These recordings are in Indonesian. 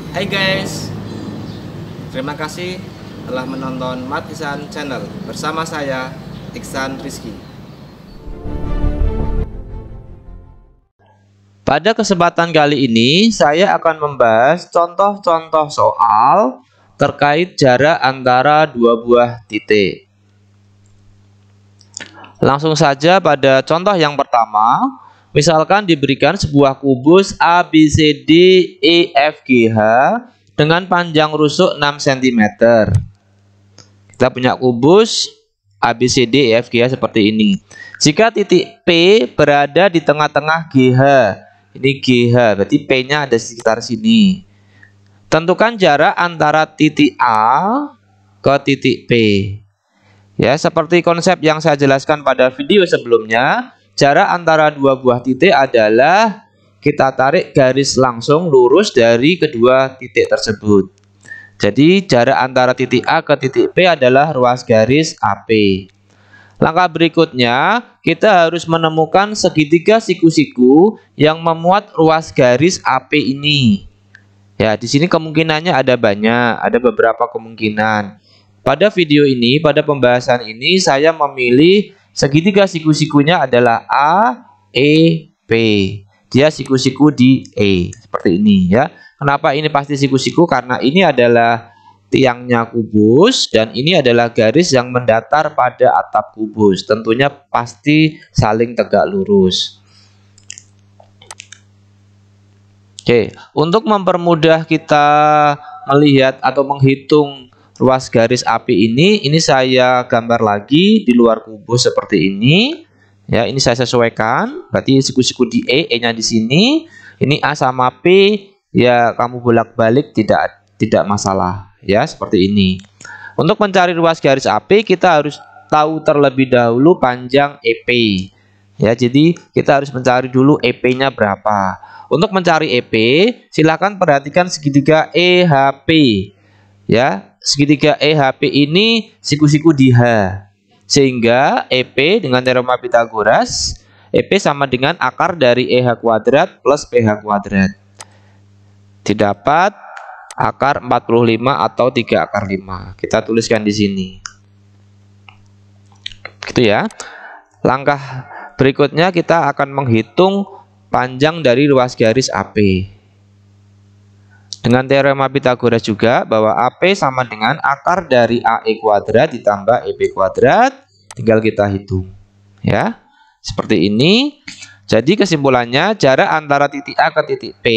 Hai guys, terima kasih telah menonton Mat Ihsan Channel bersama saya Ihsan Rizky. Pada kesempatan kali ini saya akan membahas contoh-contoh soal terkait jarak antara dua buah titik. Langsung saja pada contoh yang pertama. Misalkan diberikan sebuah kubus ABCD EFGH dengan panjang rusuk 6 cm. Kita punya kubus ABCD EFGH seperti ini. Jika titik P berada di tengah-tengah GH, ini GH, berarti P-nya ada di sekitar sini. Tentukan jarak antara titik A ke titik P. Ya, seperti konsep yang saya jelaskan pada video sebelumnya. Jarak antara dua buah titik adalah kita tarik garis langsung lurus dari kedua titik tersebut. Jadi jarak antara titik A ke titik P adalah ruas garis AP. Langkah berikutnya kita harus menemukan segitiga siku-siku yang memuat ruas garis AP ini. Ya, di sini kemungkinannya ada banyak, ada beberapa kemungkinan. Pada video ini, pada pembahasan ini saya memilih segitiga siku-sikunya adalah A, E, P. Dia siku-siku di E. Seperti ini ya. Kenapa ini pasti siku-siku? Karena ini adalah tiangnya kubus. Dan ini adalah garis yang mendatar pada atap kubus. Tentunya pasti saling tegak lurus. Oke, untuk mempermudah kita melihat atau menghitung ruas garis AP ini saya gambar lagi di luar kubus seperti ini. Ya, ini saya sesuaikan. Berarti siku-siku di E-nya di sini. Ini A sama P, ya kamu bolak-balik tidak masalah. Ya, seperti ini. Untuk mencari ruas garis AP, kita harus tahu terlebih dahulu panjang EP. Ya, jadi kita harus mencari dulu EP-nya berapa. Untuk mencari EP, silakan perhatikan segitiga EHP. Ya, segitiga EHP ini siku-siku di H. Sehingga EP dengan teorema Pythagoras, EP sama dengan akar dari EH kuadrat plus PH kuadrat. Didapat akar 45 atau 3 akar 5. Kita tuliskan di sini. Gitu ya. Langkah berikutnya kita akan menghitung panjang dari ruas garis AP. Dengan teorema Pythagoras juga bahwa AP sama dengan akar dari AE kuadrat ditambah EB kuadrat, tinggal kita hitung. Ya, seperti ini. Jadi kesimpulannya jarak antara titik A ke titik P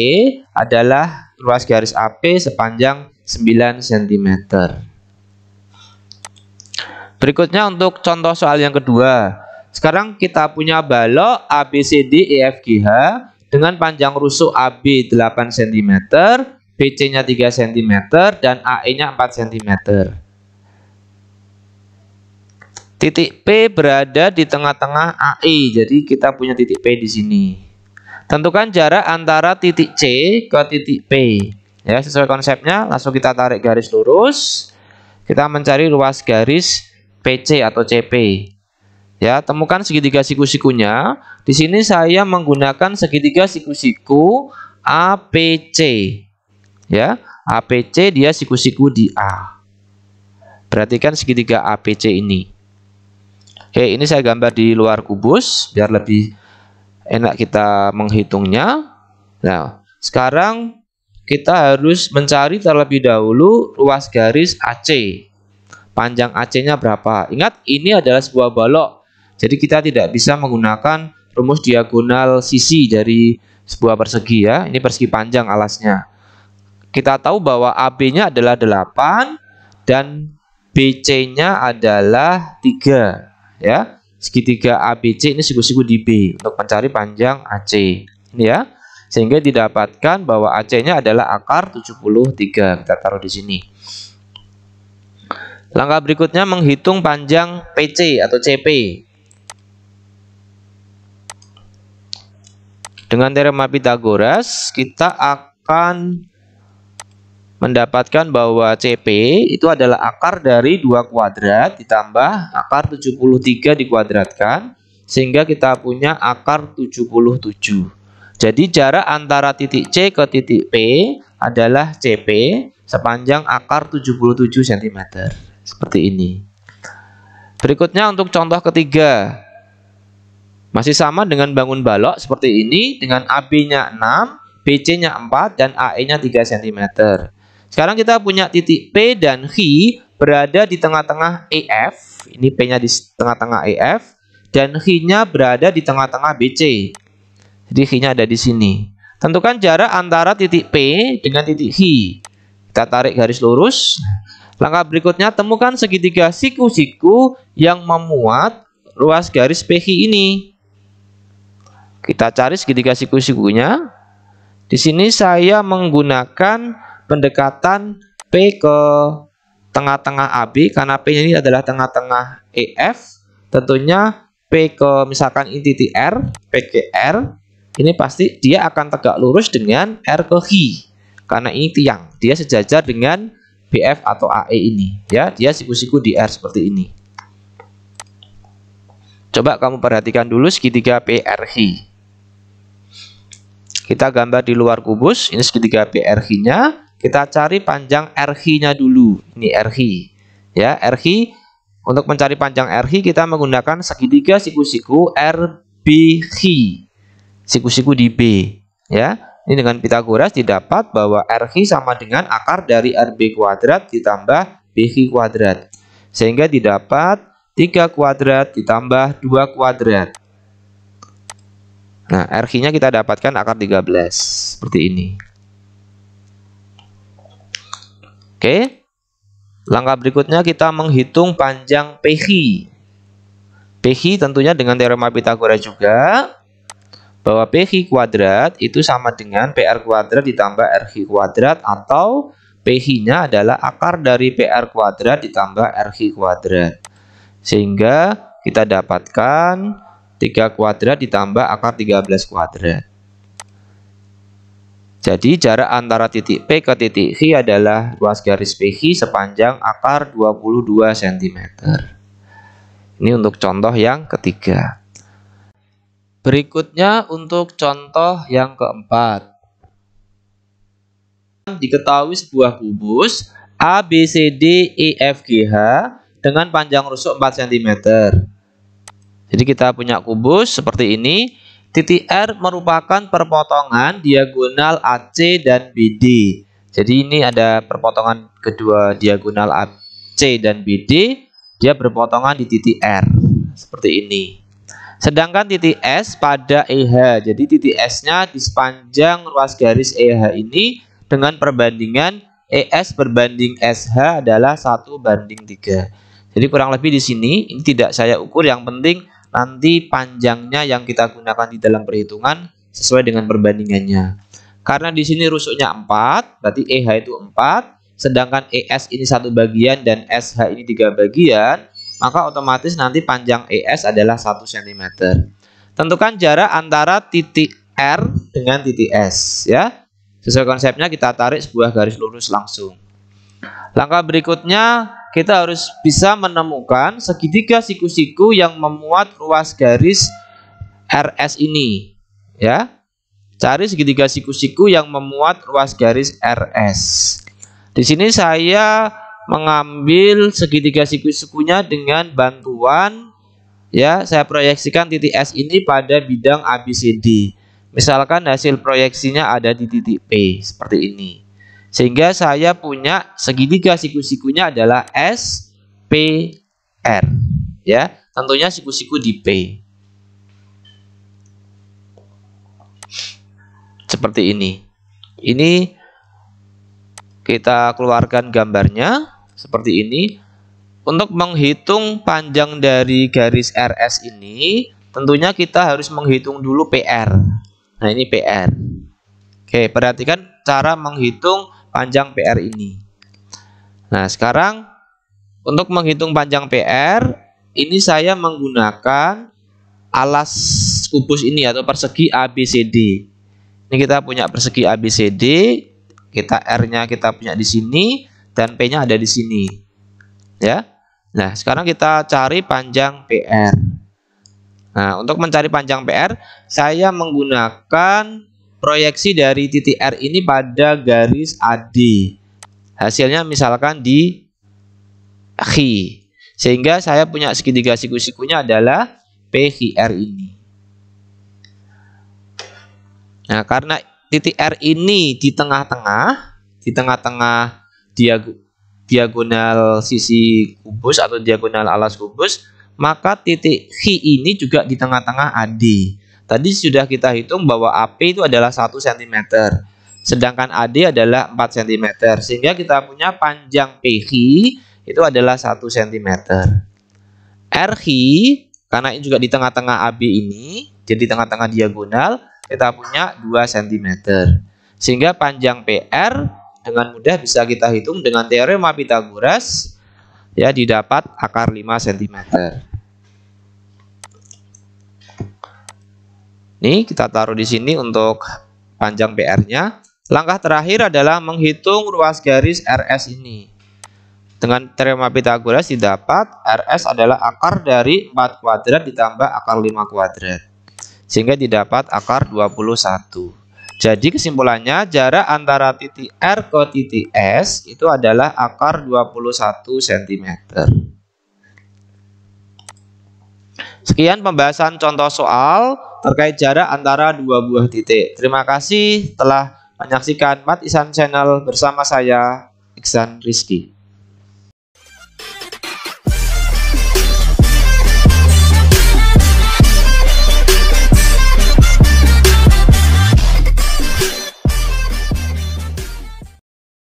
adalah ruas garis AP sepanjang 9 cm. Berikutnya untuk contoh soal yang kedua. Sekarang kita punya balok ABCD EFGH dengan panjang rusuk AB 8 cm. BC-nya 3 cm dan AE-nya 4 cm. Titik P berada di tengah-tengah AE. Jadi kita punya titik P di sini. Tentukan jarak antara titik C ke titik P. Ya, sesuai konsepnya langsung kita tarik garis lurus. Kita mencari ruas garis PC atau CP. Ya, temukan segitiga siku-sikunya. Di sini saya menggunakan segitiga siku-siku APC. Ya, APC dia siku-siku di A. Perhatikan segitiga APC ini. Oke, ini saya gambar di luar kubus biar lebih enak kita menghitungnya. Nah, sekarang kita harus mencari terlebih dahulu ruas garis AC. Panjang AC-nya berapa? Ingat, ini adalah sebuah balok. Jadi kita tidak bisa menggunakan rumus diagonal sisi dari sebuah persegi ya. Ini persegi panjang alasnya. Kita tahu bahwa AB-nya adalah 8 dan BC-nya adalah 3 ya. Segitiga ABC ini siku-siku di B untuk mencari panjang AC. Ini ya. Sehingga didapatkan bahwa AC-nya adalah akar 73. Kita taruh di sini. Langkah berikutnya menghitung panjang PC atau CP. Dengan teorema Pythagoras kita akan mendapatkan bahwa CP itu adalah akar dari 2 kuadrat ditambah akar 73 dikuadratkan sehingga kita punya akar 77. Jadi jarak antara titik C ke titik P adalah CP sepanjang akar 77 cm. Seperti ini. Berikutnya untuk contoh ketiga. Masih sama dengan bangun balok seperti ini dengan AB-nya 6, BC-nya 4, dan AE-nya 3 cm. Sekarang kita punya titik P dan Q berada di tengah-tengah EF. Ini P-nya di tengah-tengah EF. Dan Q-nya berada di tengah-tengah BC. Jadi Q-nya ada di sini. Tentukan jarak antara titik P dengan titik Q. Kita tarik garis lurus. Langkah berikutnya, temukan segitiga siku-siku yang memuat ruas garis PQ ini. Kita cari segitiga siku-sikunya. Di sini saya menggunakan pendekatan P ke tengah-tengah AB karena P ini adalah tengah-tengah EF. Tentunya P ke misalkan ini titik R, P ke R. Ini pasti dia akan tegak lurus dengan R ke Q. Karena ini tiang, dia sejajar dengan BF atau AE ini. Ya, dia siku-siku di R seperti ini. Coba kamu perhatikan dulu segitiga PRQ. Kita gambar di luar kubus, ini segitiga PRQ-nya. Kita cari panjang RQ-nya dulu. Ini RQ. Ya, RQ. Untuk mencari panjang RQ kita menggunakan segitiga siku-siku RBQ. Siku-siku di B. Ya, ini dengan Pitagoras didapat bahwa RQ sama dengan akar dari RB kuadrat ditambah BQ kuadrat. Sehingga didapat 3 kuadrat ditambah 2 kuadrat. Nah, RQ-nya kita dapatkan akar 13. Seperti ini. Oke. Langkah berikutnya kita menghitung panjang PQ. PQ tentunya dengan teorema Pitagoras juga. Bahwa PQ kuadrat itu sama dengan PR kuadrat ditambah RQ kuadrat. Atau PQ-nya adalah akar dari PR kuadrat ditambah RQ kuadrat. Sehingga kita dapatkan 3 kuadrat ditambah akar 13 kuadrat. Jadi jarak antara titik P ke titik Q adalah ruas garis PQ sepanjang akar 22 cm. Ini untuk contoh yang ketiga. Berikutnya untuk contoh yang keempat. Diketahui sebuah kubus ABCDEFGH dengan panjang rusuk 4 cm. Jadi kita punya kubus seperti ini. Titik R merupakan perpotongan diagonal AC dan BD. Jadi ini ada perpotongan kedua diagonal AC dan BD. Dia berpotongan di titik R. Seperti ini. Sedangkan titik S pada EH. Jadi titik S-nya di sepanjang ruas garis EH ini dengan perbandingan ES berbanding SH adalah 1:3. Jadi kurang lebih di sini, ini tidak saya ukur, yang penting nanti panjangnya yang kita gunakan di dalam perhitungan sesuai dengan perbandingannya. Karena di sini rusuknya 4, berarti EH itu 4, sedangkan ES ini 1 bagian dan SH ini 3 bagian, maka otomatis nanti panjang ES adalah 1 cm. Tentukan jarak antara titik R dengan titik S, ya. Sesuai konsepnya kita tarik sebuah garis lurus langsung. Langkah berikutnya kita harus bisa menemukan segitiga siku-siku yang memuat ruas garis RS ini, ya. Cari segitiga siku-siku yang memuat ruas garis RS. Di sini saya mengambil segitiga siku-sikunya dengan bantuan, ya, saya proyeksikan titik S ini pada bidang ABCD. Misalkan hasil proyeksinya ada di titik P seperti ini. Sehingga saya punya segitiga siku-sikunya adalah SPR, ya. Tentunya siku-siku di P. Seperti ini. Ini kita keluarkan gambarnya seperti ini. Untuk menghitung panjang dari garis RS ini, tentunya kita harus menghitung dulu PR. Nah, ini PR. Oke, perhatikan cara menghitung panjang PR ini. Nah, sekarang untuk menghitung panjang PR, ini saya menggunakan alas kubus ini atau persegi ABCD. Ini kita punya persegi ABCD, kita R-nya kita punya di sini dan P-nya ada di sini. Ya. Nah, sekarang kita cari panjang PR. Nah, untuk mencari panjang PR, saya menggunakan proyeksi dari titik R ini pada garis AD. Hasilnya misalkan di Q. Sehingga saya punya segitiga siku-sikunya adalah PQR ini. Nah, karena titik R ini di tengah-tengah diagonal sisi kubus atau diagonal alas kubus, maka titik Q ini juga di tengah-tengah AD. Tadi sudah kita hitung bahwa AP itu adalah 1 cm, sedangkan AD adalah 4 cm, sehingga kita punya panjang PQ itu adalah 1 cm. RQ, karena ini juga di tengah-tengah AB ini, jadi tengah-tengah diagonal, kita punya 2 cm. Sehingga panjang PR dengan mudah bisa kita hitung dengan teorema Pythagoras, ya, didapat akar 5 cm. Nih, kita taruh di sini untuk panjang PR-nya. Langkah terakhir adalah menghitung ruas garis RS ini. Dengan teorema Pythagoras didapat RS adalah akar dari 4 kuadrat ditambah akar 5 kuadrat. Sehingga didapat akar 21. Jadi kesimpulannya jarak antara titik R ke titik S itu adalah akar 21 cm. Sekian pembahasan contoh soal terkait jarak antara dua buah titik. Terima kasih telah menyaksikan Mat Ihsan Channel bersama saya, Ihsan Rizky.